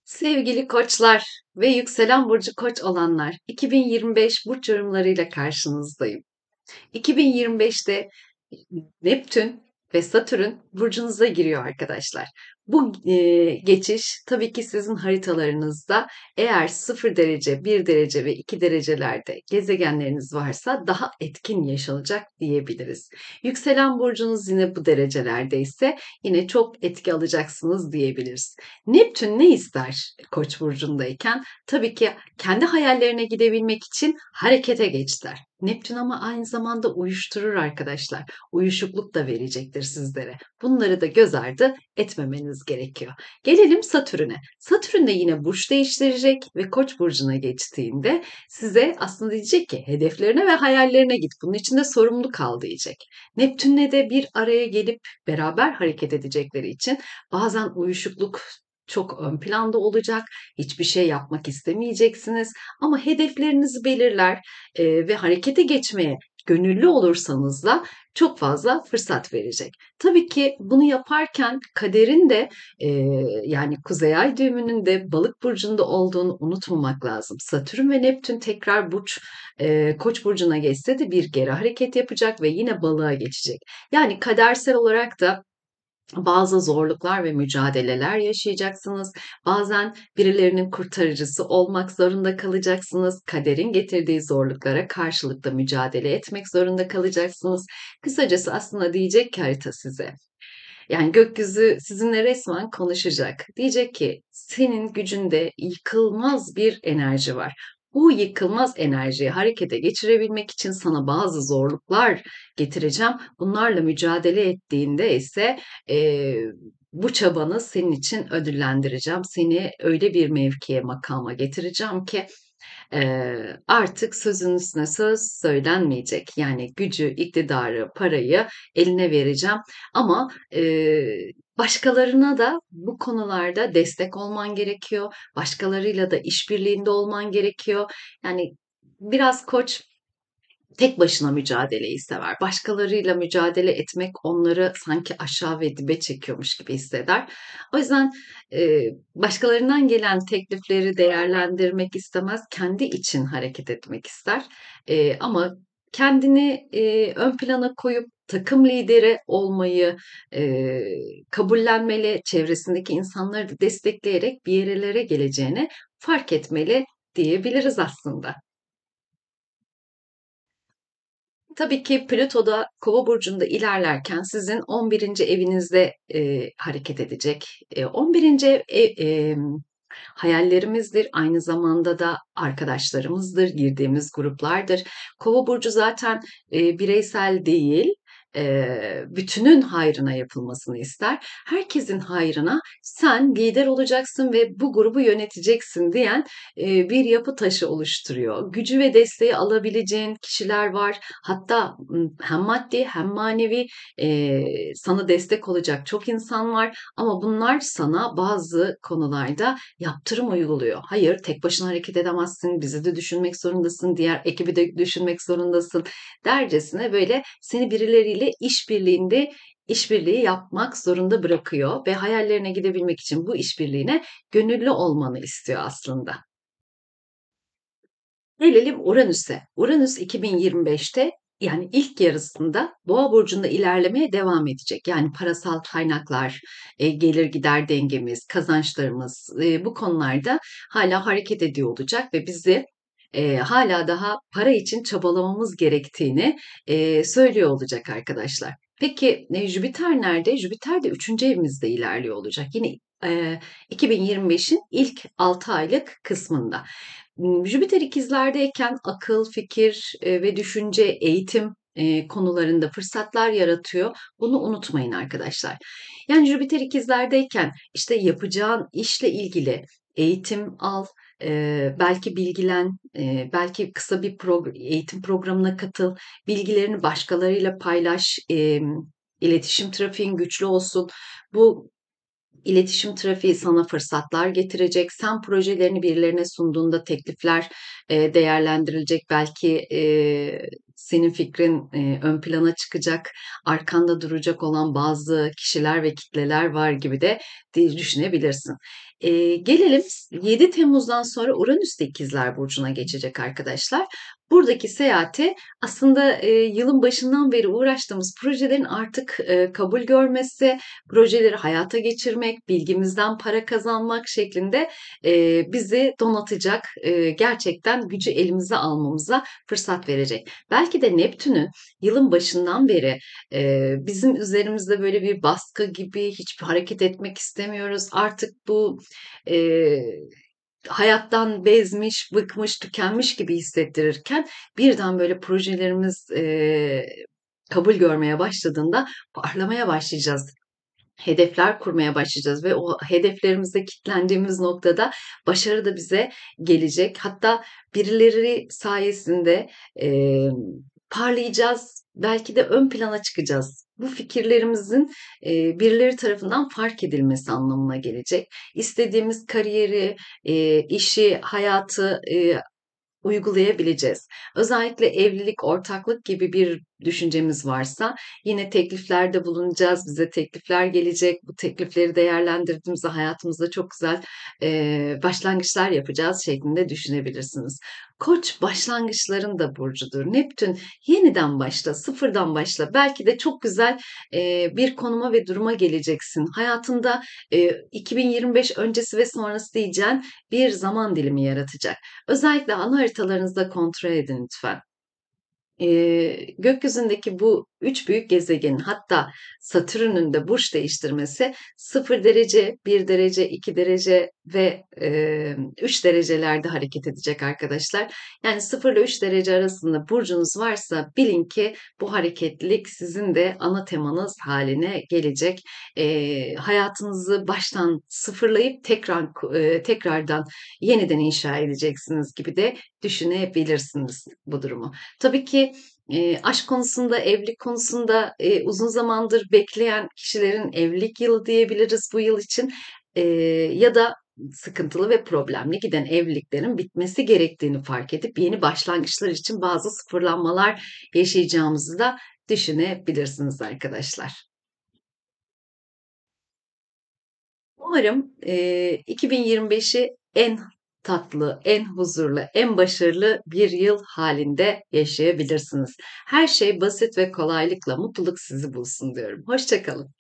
Sevgili koçlar ve yükselen burcu koç olanlar, 2025 burç yorumlarıyla karşınızdayım. 2025'te Neptün ve Satürn burcunuza giriyor arkadaşlar. Bu geçiş tabii ki sizin haritalarınızda eğer 0 derece, 1 derece ve 2 derecelerde gezegenleriniz varsa daha etkin yaşanacak diyebiliriz. Yükselen burcunuz yine bu derecelerdeyse yine çok etki alacaksınız diyebiliriz. Neptün ne ister Koç burcundayken? Tabii ki kendi hayallerine gidebilmek için harekete geç der. Neptün ama aynı zamanda uyuşturur arkadaşlar. Uyuşukluk da verecektir sizlere. Bunları da göz ardı etmemeniz gerekiyor. Gelelim Satürn'e. Satürn de yine burç değiştirecek ve Koç burcuna geçtiğinde size aslında diyecek ki hedeflerine ve hayallerine git. Bunun için de sorumluluk al diyecek. Neptün'le de bir araya gelip beraber hareket edecekleri için bazen uyuşukluk çok ön planda olacak. Hiçbir şey yapmak istemeyeceksiniz ama hedeflerinizi belirler ve harekete geçmeye gönüllü olursanız da çok fazla fırsat verecek. Tabii ki bunu yaparken kaderin de yani Kuzey Ay düğümünün de Balık burcunda olduğunu unutmamak lazım. Satürn ve Neptün tekrar Koç burcuna geçse de bir geri hareket yapacak ve yine Balığa geçecek. Yani kadersel olarak da bazı zorluklar ve mücadeleler yaşayacaksınız. Bazen birilerinin kurtarıcısı olmak zorunda kalacaksınız. Kaderin getirdiği zorluklara karşılık da mücadele etmek zorunda kalacaksınız. Kısacası aslında diyecek ki harita size. Yani gökyüzü sizinle resmen konuşacak. Diyecek ki senin gücünde yıkılmaz bir enerji var. Bu yıkılmaz enerjiyi harekete geçirebilmek için sana bazı zorluklar getireceğim. Bunlarla mücadele ettiğinde ise bu çabanı senin için ödüllendireceğim. Seni öyle bir mevkiye, makama getireceğim ki artık sözün üstüne söz söylenmeyecek. Yani gücü, iktidarı, parayı eline vereceğim. Ama başkalarına da bu konularda destek olman gerekiyor. Başkalarıyla da işbirliğinde olman gerekiyor. Yani biraz koç tek başına mücadeleyi sever. Başkalarıyla mücadele etmek onları sanki aşağı ve dibe çekiyormuş gibi hisseder. O yüzden başkalarından gelen teklifleri değerlendirmek istemez, kendi için hareket etmek ister. Ama kendini ön plana koyup takım lideri olmayı kabullenmeli, çevresindeki insanları da destekleyerek bir yerlere geleceğini fark etmeli diyebiliriz aslında. Tabii ki Plüto da Kova burcunda ilerlerken sizin 11. evinizde hareket edecek. 11. Hayallerimizdir, aynı zamanda da arkadaşlarımızdır, girdiğimiz gruplardır. Kova burcu zaten bireysel değil, bütünün hayrına yapılmasını ister. Herkesin hayrına sen lider olacaksın ve bu grubu yöneteceksin diyen bir yapı taşı oluşturuyor. Gücü ve desteği alabileceğin kişiler var. Hatta hem maddi hem manevi sana destek olacak çok insan var. Ama bunlar sana bazı konularda yaptırım uyguluyor. Hayır, tek başına hareket edemezsin, bizi de düşünmek zorundasın, diğer ekibi de düşünmek zorundasın dercesine böyle seni birileriyle işbirliği yapmak zorunda bırakıyor ve hayallerine gidebilmek için bu işbirliğine gönüllü olmanı istiyor aslında. Gelelim Uranüs'e. Uranüs 2025'te yani ilk yarısında Boğa burcunda ilerlemeye devam edecek. Yani parasal kaynaklar, gelir gider dengemiz, kazançlarımız bu konularda hala hareket ediyor olacak ve bizi hala daha para için çabalamamız gerektiğini söylüyor olacak arkadaşlar. Peki Jüpiter nerede? Jüpiter de üçüncü evimizde ilerliyor olacak. Yine 2025'in ilk 6 aylık kısmında. Jüpiter ikizlerdeyken akıl, fikir ve düşünce, eğitim konularında fırsatlar yaratıyor. Bunu unutmayın arkadaşlar. Yani Jüpiter ikizlerdeyken işte yapacağın işle ilgili eğitim al, belki bilgilen, belki kısa bir eğitim programına katıl, bilgilerini başkalarıyla paylaş, iletişim trafiğin güçlü olsun. Bu İletişim trafiği sana fırsatlar getirecek. Sen projelerini birilerine sunduğunda teklifler değerlendirilecek. Belki senin fikrin ön plana çıkacak. Arkanda duracak olan bazı kişiler ve kitleler var gibi de düşünebilirsin. Gelelim 7 Temmuz'dan sonra Uranüs de İkizler Burcu'na geçecek arkadaşlar. Buradaki seyahati aslında yılın başından beri uğraştığımız projelerin artık kabul görmesi, projeleri hayata geçirmek, bilgimizden para kazanmak şeklinde bizi donatacak, gerçekten gücü elimize almamıza fırsat verecek. Belki de Neptün'ün yılın başından beri bizim üzerimizde böyle bir baskı gibi hiçbir hareket etmek istemiyoruz. Artık bu e, hayattan bezmiş, bıkmış, tükenmiş gibi hissettirirken birden böyle projelerimiz kabul görmeye başladığında parlamaya başlayacağız. Hedefler kurmaya başlayacağız ve o hedeflerimizde kilitlendiğimiz noktada başarı da bize gelecek. Hatta birileri sayesinde eee, parlayacağız. Belki de ön plana çıkacağız. Bu fikirlerimizin birileri tarafından fark edilmesi anlamına gelecek. İstediğimiz kariyeri, işi, hayatı uygulayabileceğiz. Özellikle evlilik, ortaklık gibi bir düşüncemiz varsa yine tekliflerde bulunacağız. Bize teklifler gelecek. Bu teklifleri değerlendirdiğimizde hayatımızda çok güzel başlangıçlar yapacağız şeklinde düşünebilirsiniz. Koç başlangıçların da burcudur. Neptün yeniden başla, sıfırdan başla. Belki de çok güzel bir konuma ve duruma geleceksin. Hayatında 2025 öncesi ve sonrası diyeceğin bir zaman dilimi yaratacak. Özellikle ana haritalarınızda kontrol edin lütfen. Gökyüzündeki bu üç büyük gezegenin hatta Satürn'ün de burç değiştirmesi 0 derece, 1 derece, 2 derece ve 3 derecelerde hareket edecek arkadaşlar. Yani 0 ile 3 derece arasında burcunuz varsa bilin ki bu hareketlilik sizin de ana temanız haline gelecek. Hayatınızı baştan sıfırlayıp tekrardan yeniden inşa edeceksiniz gibi de düşünebilirsiniz bu durumu. Tabii ki aşk konusunda, evlilik konusunda uzun zamandır bekleyen kişilerin evlilik yılı diyebiliriz bu yıl için. E, Ya da sıkıntılı ve problemli giden evliliklerin bitmesi gerektiğini fark edip yeni başlangıçlar için bazı sıfırlanmalar yaşayacağımızı da düşünebilirsiniz arkadaşlar. Umarım 2025'i en tatlı, en huzurlu, en başarılı bir yıl halinde yaşayabilirsiniz. Her şey basit ve kolaylıkla mutluluk sizi bulsun diyorum. Hoşça kalın.